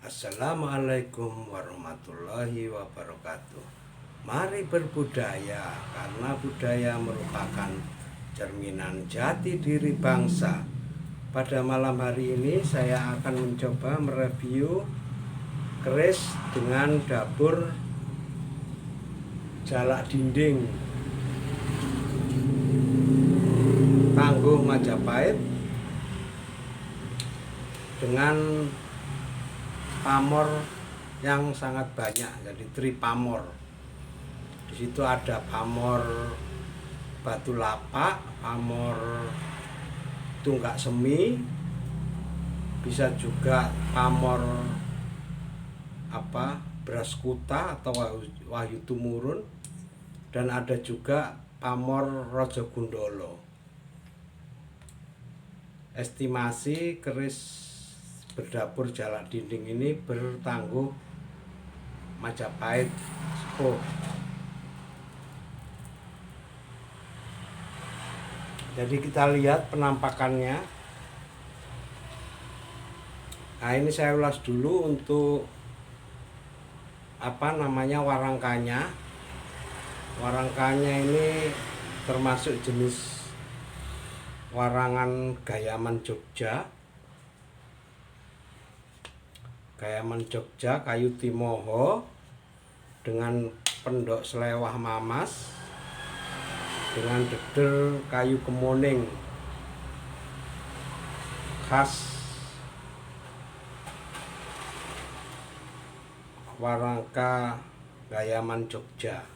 Assalamualaikum warahmatullahi wabarakatuh. Mari berbudaya, karena budaya merupakan cerminan jati diri bangsa. Pada malam hari ini saya akan mencoba mereview keris dengan dapur jalak dinding Tangguh Majapahit dengan pamor yang sangat banyak, jadi tripamor. Di situ ada pamor batu lapak, pamor tunggak semi, bisa juga pamor beras kuta atau wahyu tumurun, dan ada juga pamor rojo gundolo. Estimasi keris berdapur jalak dinding ini bertangguh Majapahit sepuh. Jadi kita lihat penampakannya. Nah, ini saya ulas dulu untuk warangkanya. Warangkanya ini termasuk jenis warangan Gayaman Jogja. Gayaman Jogja kayu timoho dengan pendok selewah mamas dengan deder kayu kemuning khas warangka Gayaman Jogja.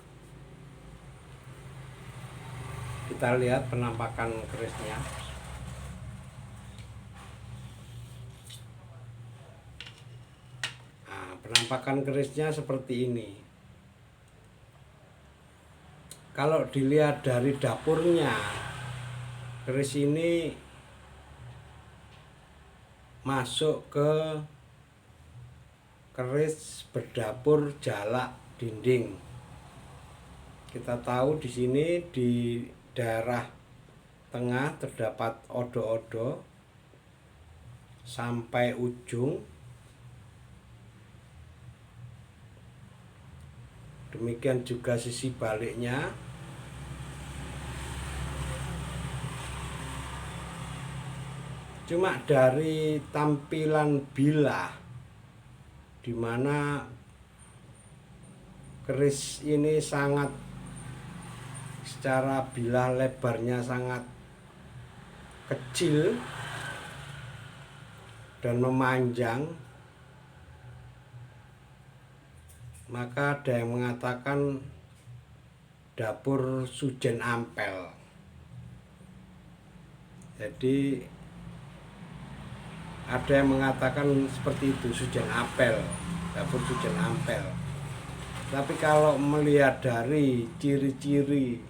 Kita lihat penampakan kerisnya. Penampakan kerisnya seperti ini. Kalau dilihat dari dapurnya, keris ini masuk ke keris berdapur jalak dinding. Kita tahu di sini di daerah tengah terdapat odo-odo sampai ujung. Demikian juga sisi baliknya. Cuma dari tampilan bilah, di mana keris ini sangat secara bilah lebarnya sangat kecil dan memanjang, maka ada yang mengatakan dapur Sujen Ampel. Jadi ada yang mengatakan seperti itu, Sujen Ampel, dapur Sujen Ampel. Tapi kalau melihat dari ciri-ciri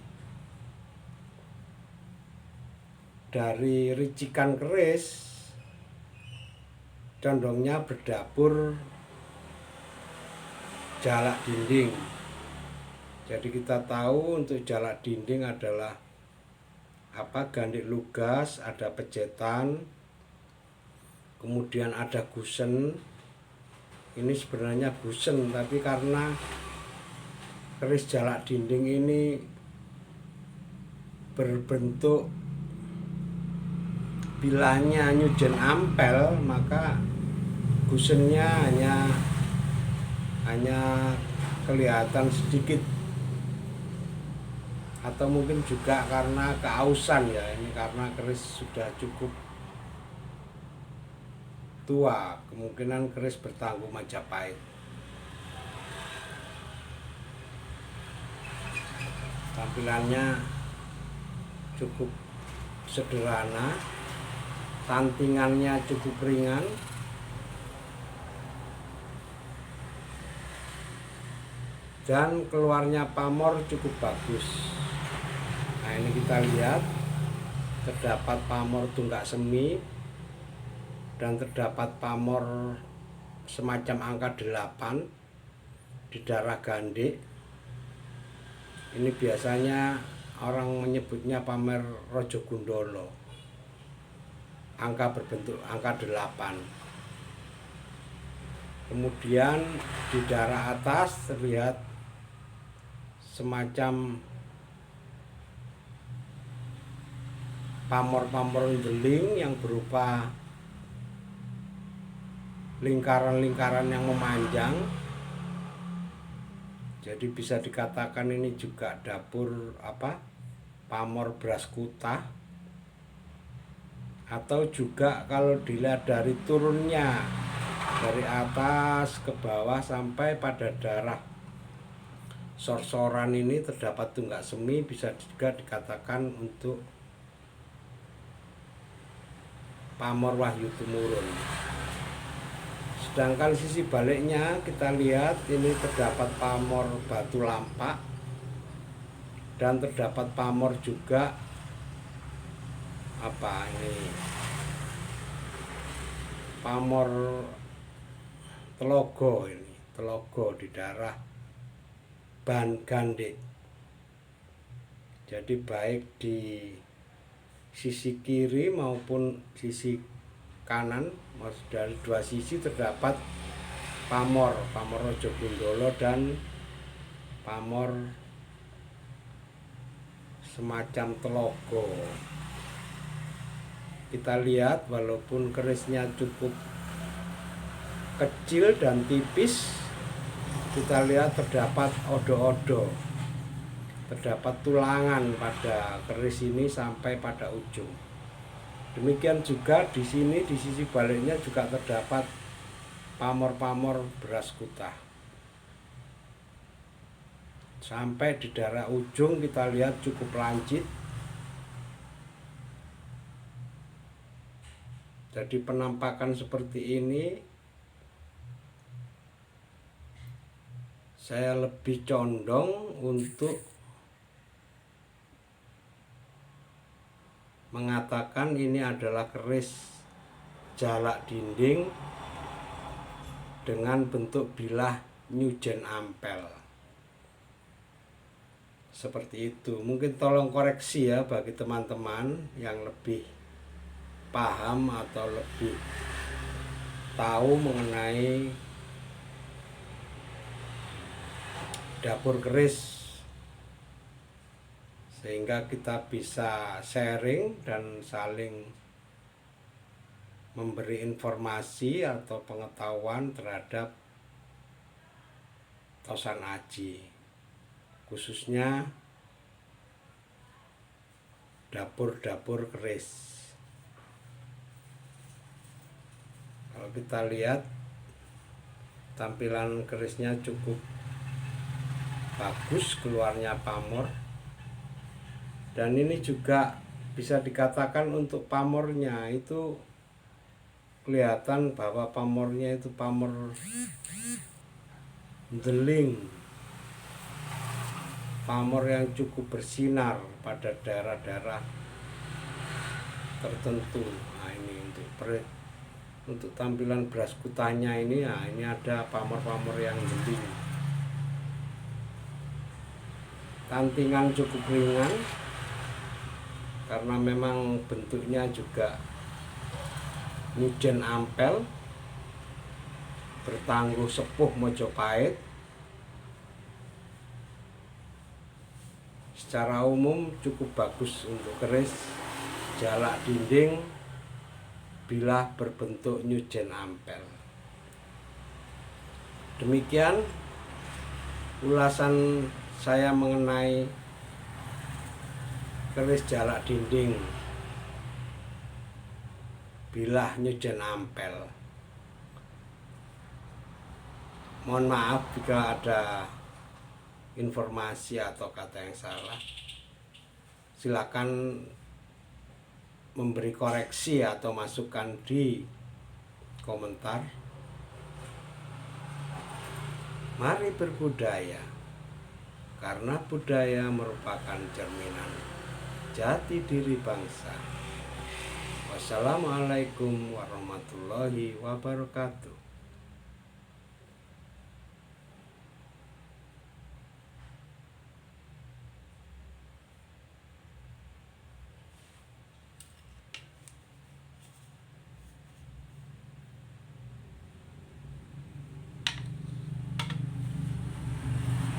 dari ricikan keris, condongnya berdapur jalak dinding. Jadi kita tahu untuk jalak dinding adalah gandik lugas, ada pejetan, kemudian ada gusen. Ini sebenarnya gusen, tapi karena keris jalak dinding ini berbentuk bilahnya nyujen ampel, maka gusennya hanya kelihatan sedikit, atau mungkin juga karena keausan ya. Ini karena keris sudah cukup tua, kemungkinan keris bertangguh Majapahit. Tampilannya cukup sederhana, tantingannya cukup ringan, dan keluarnya pamor cukup bagus. Nah, ini kita lihat terdapat pamor tunggak semi dan terdapat pamor semacam angka 8 di darah gandik. Ini biasanya orang menyebutnya pamor rojo gundolo, angka berbentuk angka 8. Kemudian di daerah atas terlihat semacam pamor-pamor deling yang berupa lingkaran-lingkaran yang memanjang. Jadi bisa dikatakan ini juga dapur pamor beras kutah, atau juga kalau dilihat dari turunnya dari atas ke bawah sampai pada daerah sorsoran ini terdapat tunggak semi, bisa juga dikatakan untuk pamor Wahyu Tumurun. Sedangkan sisi baliknya kita lihat ini terdapat pamor Batu Lampak dan terdapat pamor juga pamor Telogo, ini Telogo di daerah Gandek. Jadi baik di sisi kiri maupun sisi kanan, dari dua sisi terdapat pamor Rojo Gundolo dan pamor semacam Telogo. Kita lihat walaupun kerisnya cukup kecil dan tipis, kita lihat terdapat odo-odo, terdapat tulangan pada keris ini sampai pada ujung. Demikian juga di sini, di sisi baliknya juga terdapat pamor-pamor beras kutah. Sampai di daerah ujung kita lihat cukup lancip. Jadi penampakan seperti ini saya lebih condong untuk mengatakan ini adalah keris jalak dinding dengan bentuk bilah nyujen ampel. Seperti itu. Mungkin tolong koreksi ya bagi teman-teman yang lebih paham atau lebih tahu mengenai dapur keris, sehingga kita bisa sharing dan saling memberi informasi atau pengetahuan terhadap Tosan Aji, khususnya dapur-dapur keris. Kalau kita lihat tampilan kerisnya cukup bagus, keluarnya pamor, dan ini juga bisa dikatakan untuk pamornya itu kelihatan bahwa pamornya itu pamor deling, pamor yang cukup bersinar pada daerah-daerah tertentu. Nah, ini untuk tampilan beras kutahnya ini, nah ini ada pamor-pamor yang deling. Tantingan cukup ringan karena memang bentuknya juga nyujen ampel, bertangguh sepuh Mojopahit. Secara umum cukup bagus untuk keris jalak dinding bilah berbentuk nyujen ampel. Demikian ulasan saya mengenai keris jalak dinding bilah nyujen ampel. Mohon maaf jika ada informasi atau kata yang salah. Silakan memberi koreksi atau masukan di komentar. Mari berbudaya, karena budaya merupakan cerminan jati diri bangsa. Wassalamualaikum warahmatullahi wabarakatuh.